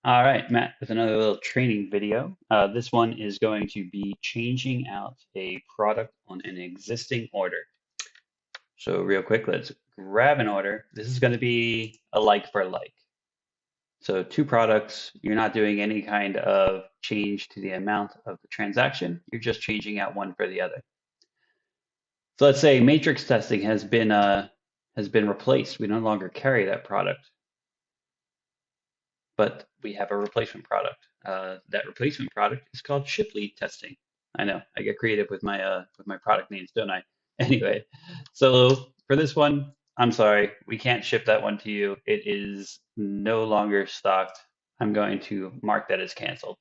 All right, Matt, with another little training video. This one is going to be changing out a product on an existing order. So real quick, let's grab an order. This is going to be a like for like. So two products, you're not doing any kind of change to the amount of the transaction. You're just changing out one for the other. So let's say matrix testing has been replaced. We no longer carry that product, but we have a replacement product. That replacement product is called ship lead testing. I know I get creative with my product names, don't I? Anyway, so for this one, I'm sorry, we can't ship that one to you. It is no longer stocked. I'm going to mark that as canceled.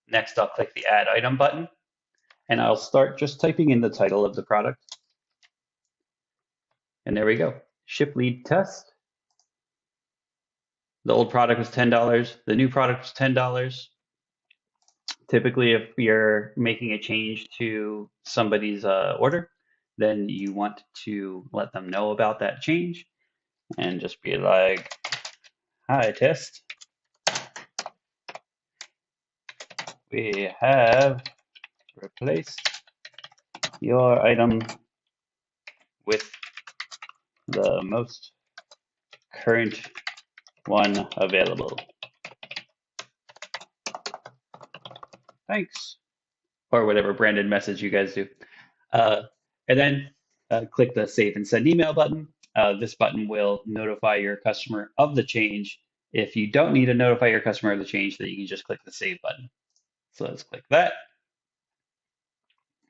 Next, I'll click the add item button and I'll start just typing in the title of the product. And there we go. Ship lead test. The old product was $10. The new product was $10. Typically, if you're making a change to somebody's order, then you want to let them know about that change and just be like, "Hi, test. We have replaced your item with the most current one available. Thanks." Or whatever branded message you guys do. Uh, and then click the save and send email button. This button will notify your customer of the change. If you don't need to notify your customer of the change, then you can just click the save button. So let's click that.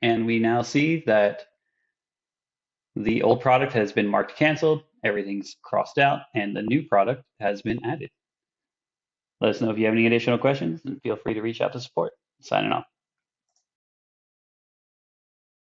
And we now see that the old product has been marked canceled, everything's crossed out, and the new product has been added. Let us know if you have any additional questions and feel free to reach out to support. Signing off.